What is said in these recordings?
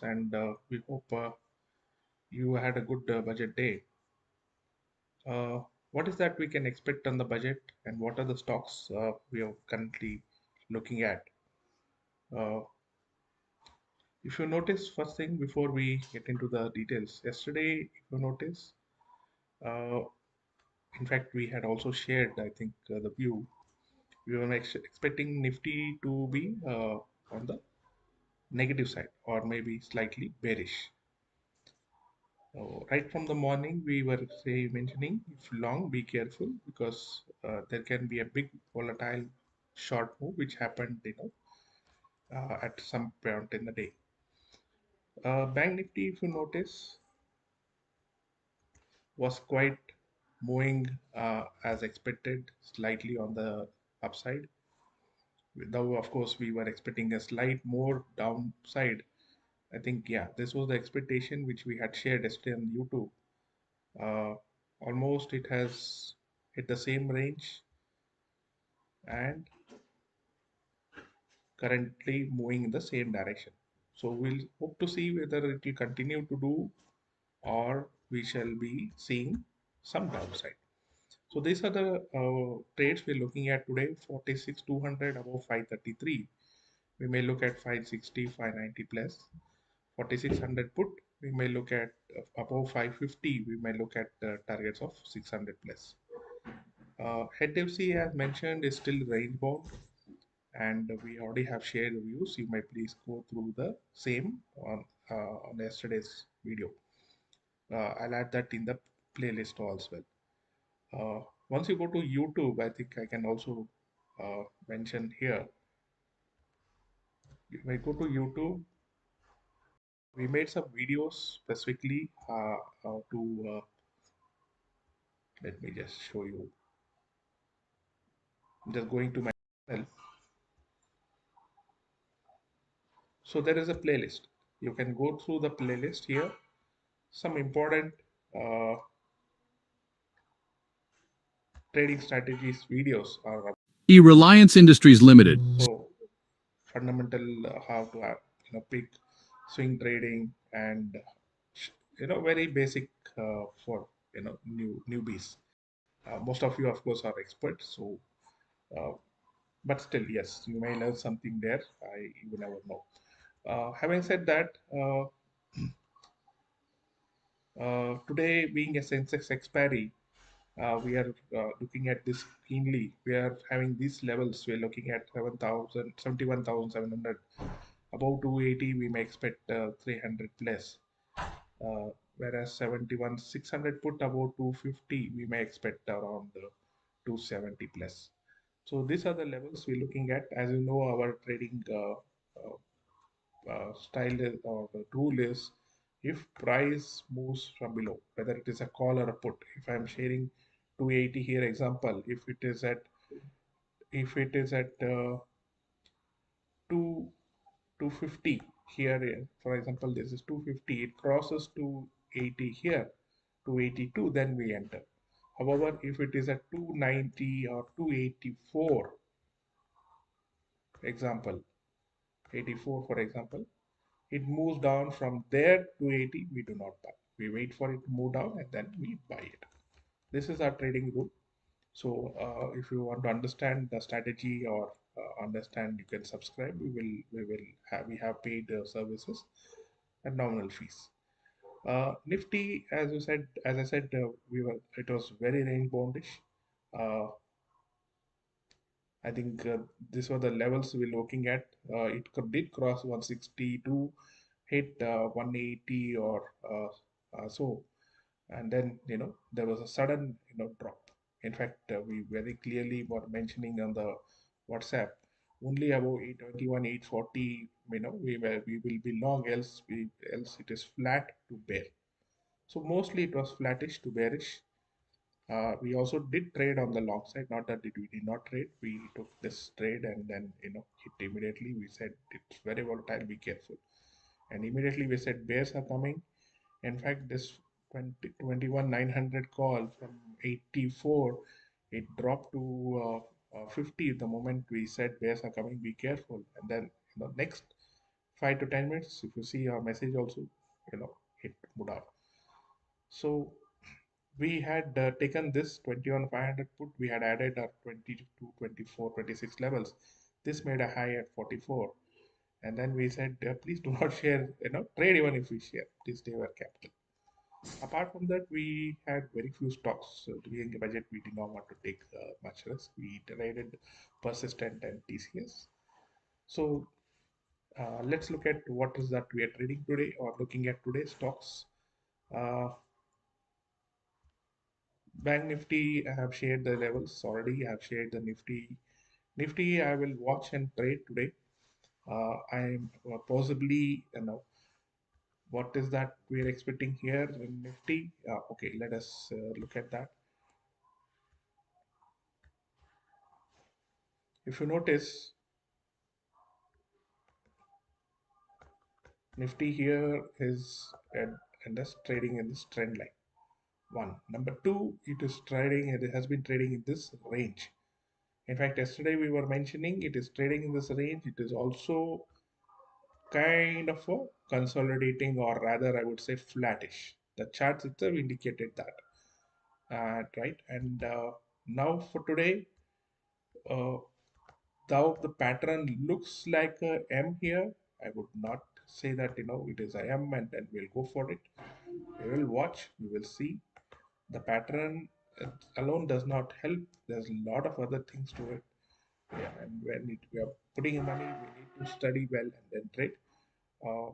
and we hope you had a good budget day. Uh, what is that we can expect on the budget, and what are the stocks we are currently looking at? Uh, if you notice, first thing before we get into the details, yesterday, if you notice, uh, in fact, we had also shared, I think, the view. We were expecting Nifty to be on the negative side or maybe slightly bearish. Right from the morning, we were mentioning if long, be careful because there can be a big volatile short move which happened, at some point in the day. Bank Nifty, if you notice, was quite moving as expected, slightly on the upside. Though, of course, we were expecting a slight more downside. I think, yeah, this was the expectation which we had shared yesterday on YouTube. Uh, Almost it has hit the same range and currently moving in the same direction. So we'll hope to see whether it will continue to do or we shall be seeing some downside. So these are the trades we're looking at today. 46 200 above 533. We may look at 560 590 plus. 4600 put. We may look at above 550. We may look at targets of 600 plus. HDFC, as mentioned, is still range bound, and we already have shared the views. You may please go through the same on yesterday's video. I'll add that in the playlist as well. Once you go to YouTube, I think I can also mention here. You may go to YouTube. We made some videos specifically to let me just show you. I'm just going to my channel. So there is a playlist. You can go through the playlist here. Some important uh, trading strategies videos are Reliance Industries Limited. so fundamental how to have pick swing trading and very basic for newbies. Most of you of course are experts, so uh, but still yes, you may learn something there. You never know. Having said that, today being a Sensex expiry, we are looking at this keenly. We are having these levels. We are looking at 7,000, 71,700. Above 280, we may expect 300 plus. Whereas 71,600 put above 250, we may expect around 270 plus. So these are the levels we're looking at. As you know, our trading style or the rule is if price moves from below, whether it is a call or a put. If I'm sharing 280 here, example, if it is at 2 250 here, for example, this is 250. It crosses 280 here, 282, then we enter. However, if it is at 290 or 284, example, 84 for example, it moves down from there to 80, we do not buy. We wait for it to move down and then we buy it. This is our trading rule. So if you want to understand the strategy or understand, you can subscribe. We have paid services and nominal fees. Nifty, as I said, it was very range boundish. Uh, I think these were the levels we're looking at. Did cross 162, hit 180 or so, and then there was a sudden drop. In fact, we very clearly were mentioning on the WhatsApp only above 821, 840. We will be long, else it is flat to bear. So mostly it was flattish to bearish. We also did trade on the long side. Not that we did not trade. We took this trade and then hit immediately. We said it's very volatile. Be careful. And immediately we said bears are coming. In fact, this 21,900 call from 84, it dropped to 50 the moment we said bears are coming. Be careful. And then next 5 to 10 minutes. If you see our message also, it moved up. So we had taken this 20 on 500 put, we had added our 22, 24, 26 levels. This made a high at 44. And then we said, please do not share, trade even if we share, please stay our capital. Apart from that, we had very few stocks. So during the budget, we did not want to take much risk. We traded Persistent and TCS. So let's look at what is that we are trading today or looking at today's stocks. Uh, Bank Nifty, I have shared the levels already. I have shared the Nifty. Nifty, I will watch and trade today. I'm possibly, what is that we are expecting here in Nifty? Okay, let us look at that. If you notice, Nifty here is and that's trading in this trend line. One. Number two, it is trading, it has been trading in this range. In fact, yesterday we were mentioning it is trading in this range. It is also kind of a consolidating, or rather I would say flattish. The charts itself indicated that, right? And now for today, uh, though the pattern looks like a M here, I would not say that it is a M and then we'll go for it. We will watch, we will see. The pattern alone does not help. There's a lot of other things to it. Yeah, and when we are putting in money, we need to study well and then trade. Uh,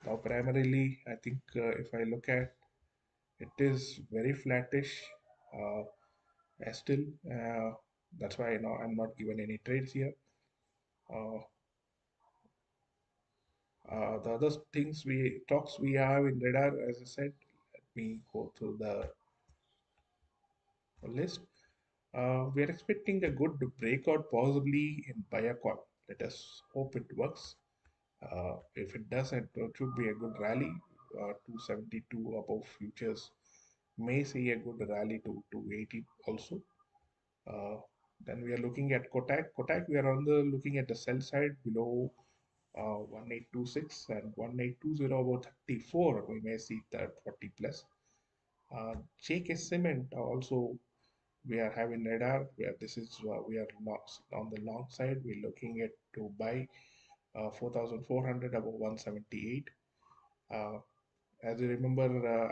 Now, primarily, I think if I look at it is very flattish uh, still. That's why I'm not given any trades here. Uh, the other things we talks we have in radar, as I said, let me go through the list. We are expecting a good breakout, possibly in Biacon. Let us hope it works. If it doesn't, it should be a good rally. 272 above futures may see a good rally to 280 also. Uh, then we are looking at Kotak. Kotak, we are on the looking at the sell side below 1826 and 1820 about 34. We may see that 40 plus. JK Cement also we are having radar where this is we are on the long side. We're looking at to buy 4,400 above 178. Uh, as you remember,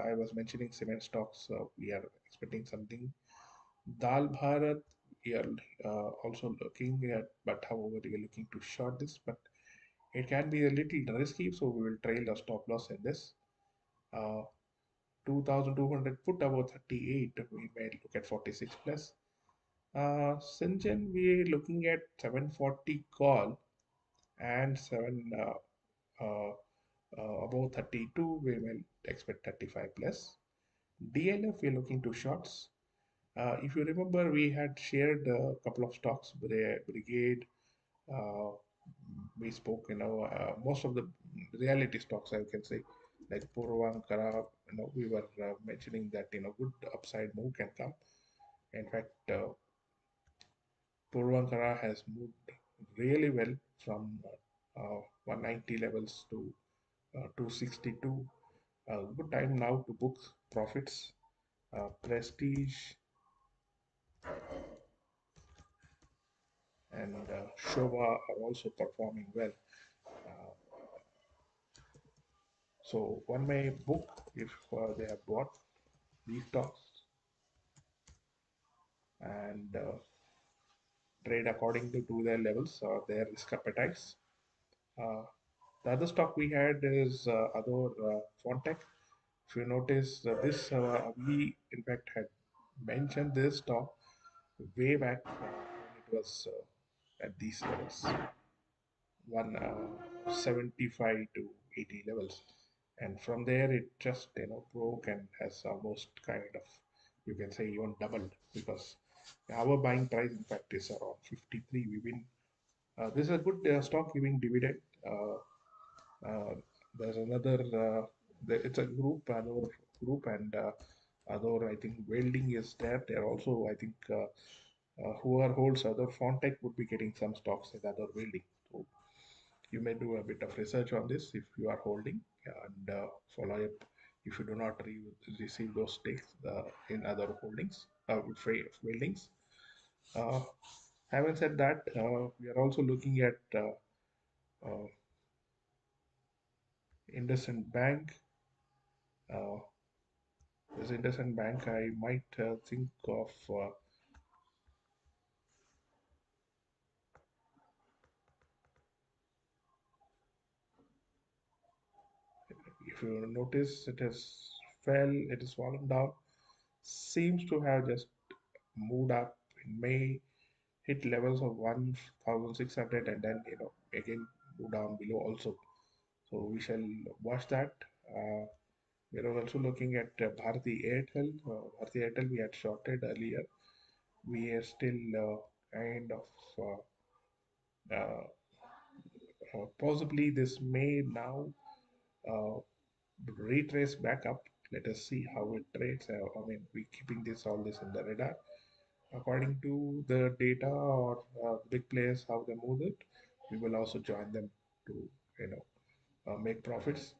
I was mentioning cement stocks. We are expecting something. Dal Bharat, we are also looking at, but however, we are looking to short this, but it can be a little risky, so we will trail the stop loss in this. Uh, 2,200 put about 38, we may look at 46 plus. Shenzhen, we're looking at 740 call and 7 above 32, we will expect 35 plus. DLF, we're looking to shorts. If you remember, we had shared a couple of stocks, Brigade. Uh, we spoke, most of the reality stocks, I can say, like Puravankara, we were mentioning that, good upside move can come. In fact, Puravankara has moved really well from 190 levels to 262. Good time now to book profits. Prestige and Shova are also performing well. So one may book if they have bought these stocks and trade according to their levels or their risk appetites. Uh, the other stock we had is other Fontech. If you notice this, we in fact had mentioned this stock way back when it was at these levels. 175 to 80 levels, and from there it just broke and has almost kind of, you can say, even doubled, because our buying price in fact is around 53. We've been this is a good stock giving dividend. Uh, there's another it's a group, another group, and other, I think welding is there. They're also, I think, Whoever holds other Fontech would be getting some stocks in other building. So you may do a bit of research on this if you are holding, and follow up if you do not receive those stakes in other holdings, buildings. Uh, Having said that, we are also looking at uh, IndusInd Bank. Uh, this IndusInd Bank, I might think of. If you notice, it has fallen down. Seems to have just moved up in May, hit levels of 1,600, and then again move down below also. So we shall watch that. Uh, we are also looking at Bharti Airtel. Bharti Airtel we had shorted earlier. We are still kind of uh, possibly this may now uh, retrace back up. Let us see how it trades. I mean, we keeping all this in the radar. According to the data or big players, how they move it, we will also join them to you know make profits.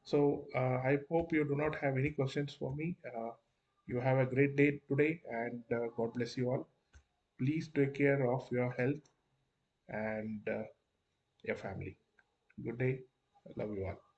So I hope you do not have any questions for me. You have a great day today, and God bless you all. Please take care of your health and your family. Good day. I love you all.